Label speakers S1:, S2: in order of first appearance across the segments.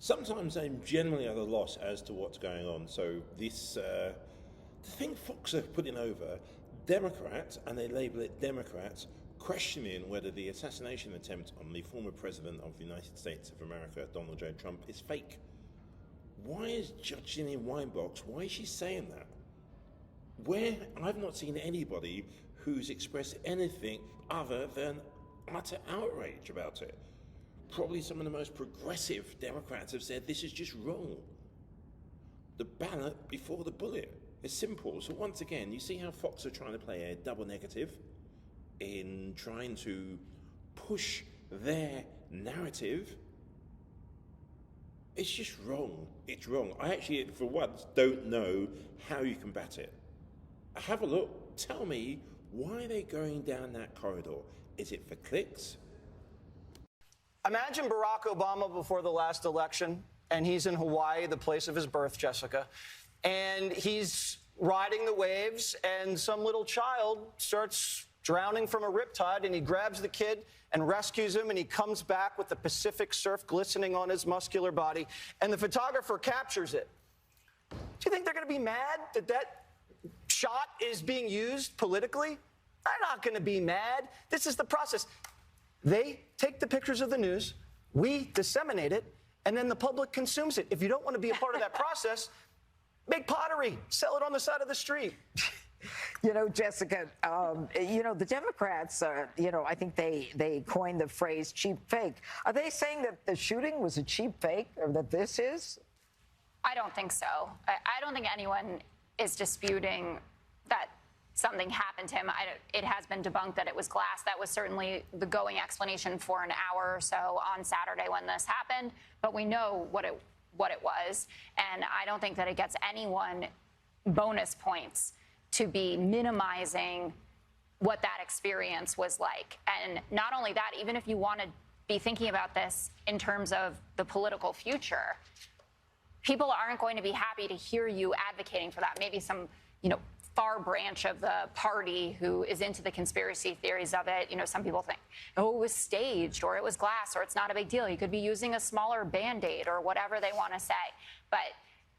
S1: Sometimes I'm generally at a loss as to what's going on. So this, the thing Fox are putting over, Democrats, and they label it Democrats, questioning whether the assassination attempt on the former president of the United States of America, Donald J. Trump, is fake. Why is Judge Jeanine Weinbox, why is she saying that? Where I've not seen anybody who's expressed anything other than utter outrage about it. Probably some of the most progressive Democrats have said this is just wrong. The ballot before the bullet. It's simple. So once again, you see how Fox are trying to play a double negative in trying to push their narrative. It's just wrong. It's wrong. I actually, for once, don't know how you combat it. Have a look. Tell me, why are they going down that corridor? Is it for clicks?
S2: Imagine Barack Obama before the last election, and he's in Hawaii, the place of his birth, Jeesica, and he's riding the waves, and some little child starts drowning from a riptide, and he grabs the kid and rescues him, and he comes back with the Pacific surf glistening on his muscular body, and the photographer captures it. Do you think they're going to be mad that that shot is being used politically? They're not going to be mad. This is the process. They take the pictures of the news, we disseminate it, and then the public consumes it. If you don't want to be a part of that process, make pottery, sell it on the side of the street.
S3: You know, Jeesica, the Democrats, I think they coined the phrase cheap fake. Are they saying that the shooting was a cheap fake, or that this is?
S4: I don't think so. I don't think anyone is disputing that something happened to him. It has been debunked that it was glass. That was certainly the going explanation for an hour or so on Saturday when this happened. But we know what it was, and I don't think that it gets anyone bonus points to be minimizing what that experience was like. And not only that, even if you want to be thinking about this in terms of the political future, people aren't going to be happy to hear you advocating for that. Maybe some, far branch of the party who is into the conspiracy theories of it. Some people think, oh, it was staged, or it was glass, or it's not a big deal. You could be using a smaller Band-Aid, or whatever they want to say. But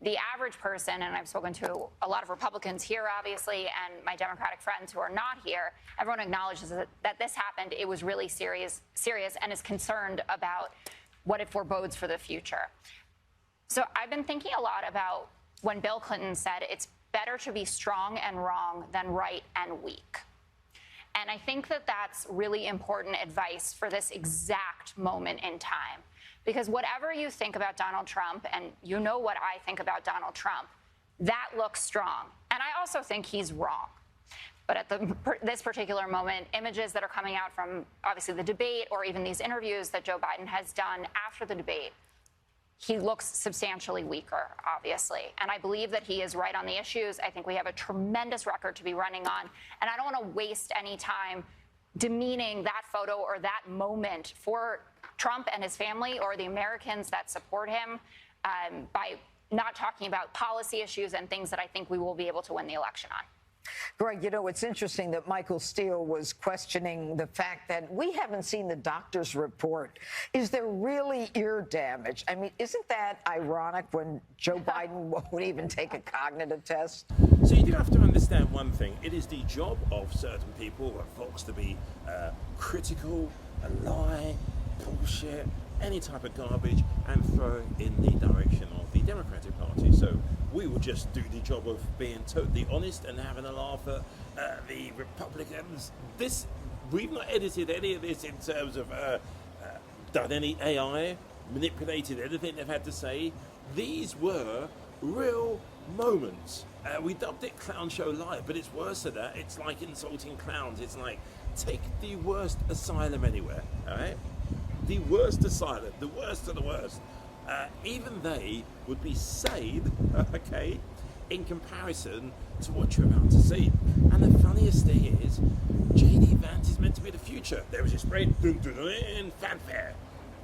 S4: the average person, and I've spoken to a lot of Republicans here, obviously, and my Democratic friends who are not here, everyone acknowledges that this happened. It was really serious, and is concerned about what it forebodes for the future. So I've been thinking a lot about when Bill Clinton said it's better to be strong and wrong than right and weak. And I think that that's really important advice for this exact moment in time. Because whatever you think about Donald Trump, and you know what I think about Donald Trump, that looks strong. And I also think he's wrong. But at this particular moment, images that are coming out from, obviously, the debate, or even these interviews that Joe Biden has done after the debate, he looks substantially weaker, obviously. And I believe that he is right on the issues. I think we have a tremendous record to be running on. And I don't want to waste any time demeaning that photo or that moment for Trump and his family, or the Americans that support him, by not talking about policy issues and things that I think we will be able to win the election on.
S3: Greg, it's interesting that Michael Steele was questioning the fact that we haven't seen the doctor's report. Is there really ear damage? I mean, isn't that ironic when Joe Biden won't even take a cognitive test?
S1: So you do have to understand one thing. It is the job of certain people, like Fox, to be critical, a lie, bullshit, any type of garbage, and throw in the direction of the Democratic Party. So we will just do the job of being totally honest and having a laugh at the Republicans. We've not edited any of this in terms of done any AI, manipulated anything they've had to say. These were real moments. We dubbed it Clown Show Live, but it's worse than that. It's like insulting clowns. It's like, take the worst asylum anywhere, all right? The worst asylum, the worst of the worst. Even they would be sane, okay, in comparison to what you're about to see. And the funniest thing is, J.D. Vance is meant to be the future. There was this great dun-dun-dun fanfare.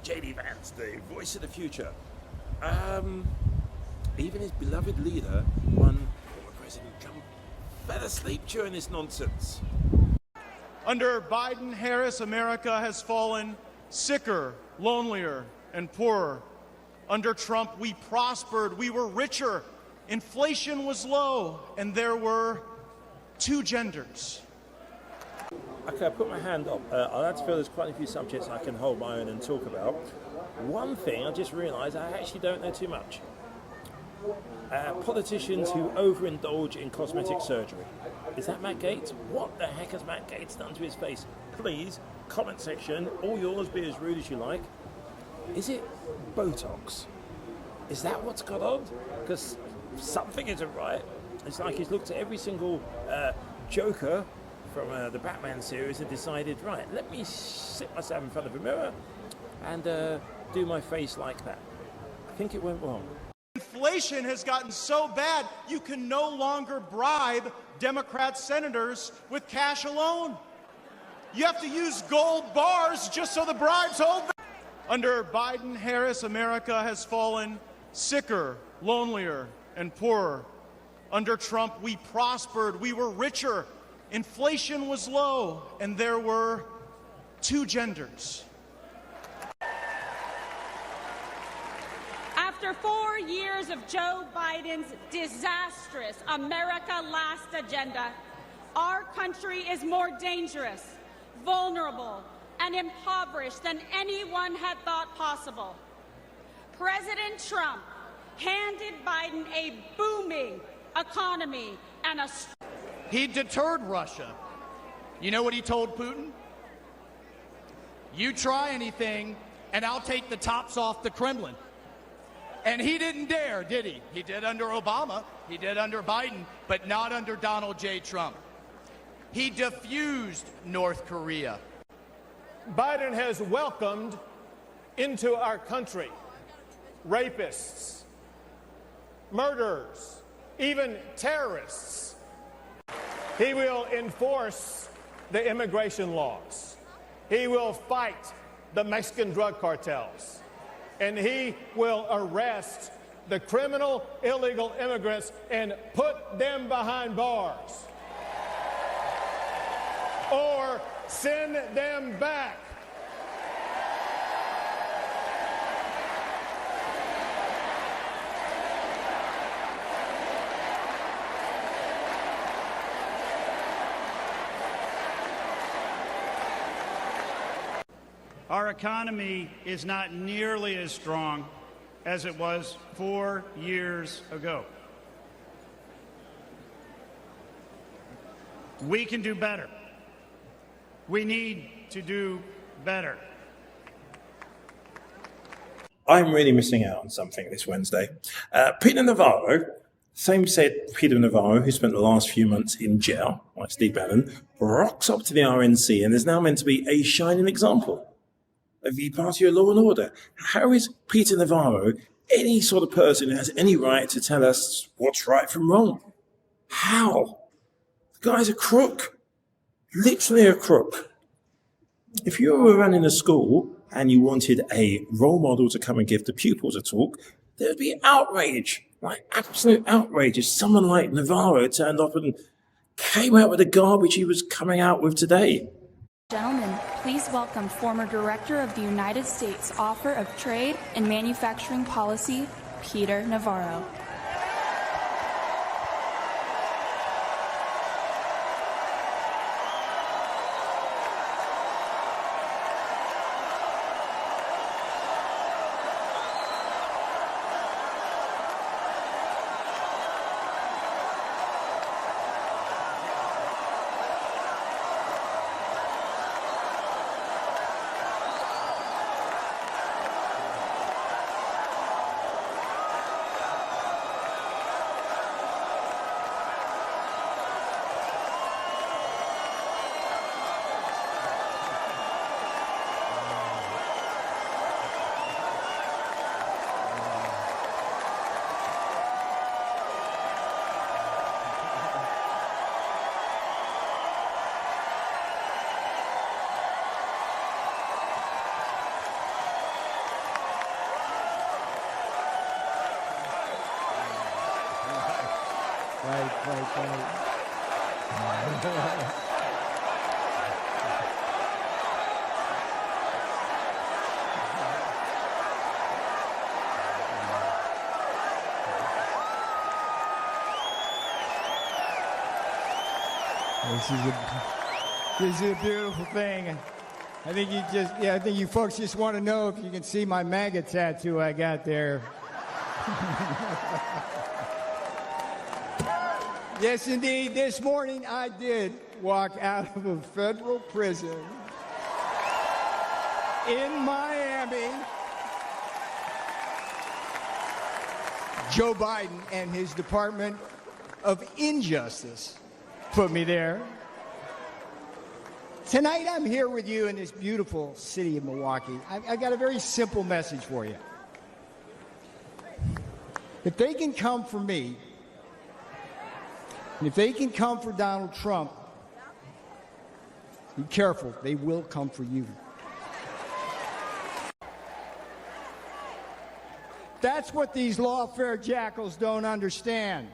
S1: J.D. Vance, the voice of the future. Even his beloved leader, former President Trump, fell asleep during this nonsense.
S5: Under Biden-Harris, America has fallen sicker, lonelier, and poorer. Under Trump, we prospered, we were richer, inflation was low, and there were two genders.
S1: Okay, I put my hand up. I like to feel there's quite a few subjects I can hold my own and talk about. One thing I just realised I actually don't know too much. Politicians who overindulge in cosmetic surgery. Is that Matt Gaetz? What the heck has Matt Gaetz done to his face? Please, comment section, all yours, be as rude as you like. Is it Botox? Is that what's got on? Because something isn't right. It's like he's looked at every single Joker from the Batman series and decided, right, let me sit myself in front of a mirror and do my face like that. I think it went wrong.
S5: Inflation has gotten so bad, you can no longer bribe Democrat senators with cash alone. You have to use gold bars just so the bribes hold them. Under Biden-Harris, America has fallen sicker, lonelier, and poorer. Under Trump, we prospered, we were richer, inflation was low, and there were two genders.
S6: After 4 years of Joe Biden's disastrous America Last agenda, our country is more dangerous, vulnerable, and impoverished than anyone had thought possible. President Trump handed Biden a booming economy and a...
S7: He deterred Russia. You know what he told Putin? You try anything, and I'll take the tops off the Kremlin. And he didn't dare, did he? He did under Obama, he did under Biden, but not under Donald J. Trump. He diffused North Korea.
S8: Biden has welcomed into our country rapists, murderers, even terrorists. He will enforce the immigration laws. He will fight the Mexican drug cartels. And he will arrest the criminal illegal immigrants and put them behind bars. Or send them back.
S9: Our economy is not nearly as strong as it was 4 years ago. We can do better. We need to do better.
S1: I'm really missing out on something this Wednesday. Peter Navarro, same said Peter Navarro, who spent the last few months in jail, like Steve Bannon, rocks up to the RNC and is now meant to be a shining example of the party of law and order. How is Peter Navarro any sort of person who has any right to tell us what's right from wrong? How? The guy's a crook. Literally a crook. If you were running a school and you wanted a role model to come and give the pupils a talk, there would be outrage, like absolute outrage, if someone like Navarro turned up and came out with the garbage he was coming out with today.
S10: Gentlemen, please welcome former Director of the United States Office of Trade and Manufacturing Policy, Peter Navarro.
S11: This is a beautiful thing. I think I think you folks just want to know if you can see my MAGA tattoo I got there. Yes, indeed. This morning I did walk out of a federal prison in Miami. Joe Biden and his Department of Injustice put me there. Tonight I'm here with you in this beautiful city of Milwaukee. I got a very simple message for you. If they can come for me, and if they can come for Donald Trump, be careful, they will come for you. That's what these lawfare jackals don't understand.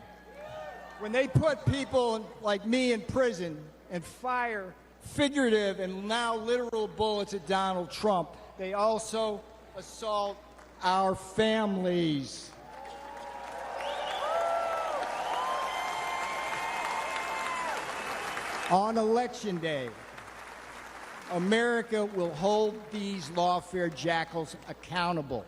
S11: When they put people like me in prison and fire figurative and now literal bullets at Donald Trump, they also assault our families. On Election Day, America will hold these lawfare jackals accountable.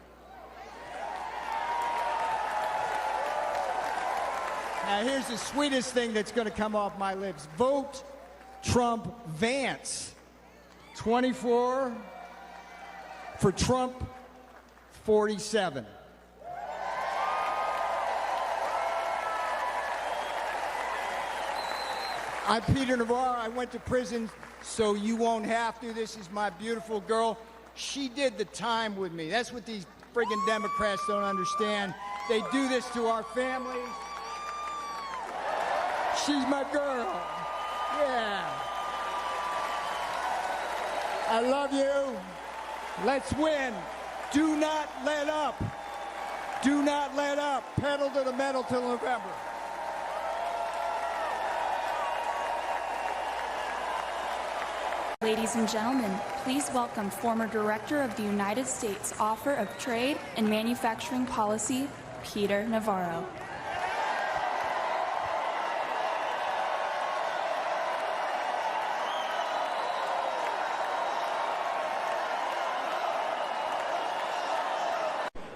S11: Now, here's the sweetest thing that's going to come off my lips. Vote Trump Vance. 24 for Trump, 47. I'm Peter Navarro. I went to prison so you won't have to. This is my beautiful girl. She did the time with me. That's what these friggin' Democrats don't understand. They do this to our families. She's my girl. Yeah. I love you. Let's win. Do not let up. Do not let up. Pedal to the metal till November.
S10: Ladies and gentlemen, please welcome former Director of the United States Office of Trade and Manufacturing Policy, Peter Navarro.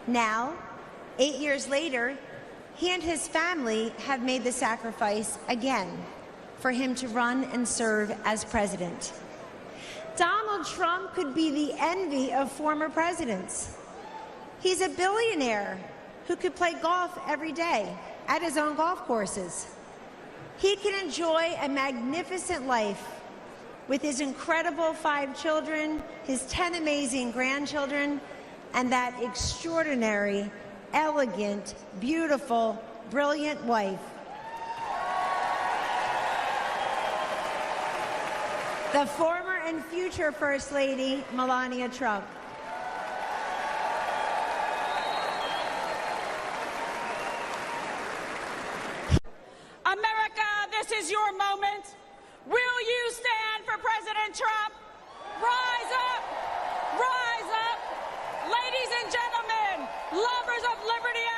S12: Now, 8 years later, he and his family have made the sacrifice again for him to run and serve as president. Donald Trump could be the envy of former presidents. He's a billionaire who could play golf every day at his own golf courses. He can enjoy a magnificent life with his incredible 5 children, his 10 amazing grandchildren, and that extraordinary, elegant, beautiful, brilliant wife. The former and future First Lady, Melania Trump.
S6: America, this is your moment. Will you stand for President Trump? Rise up! Rise up! Ladies and gentlemen, lovers of liberty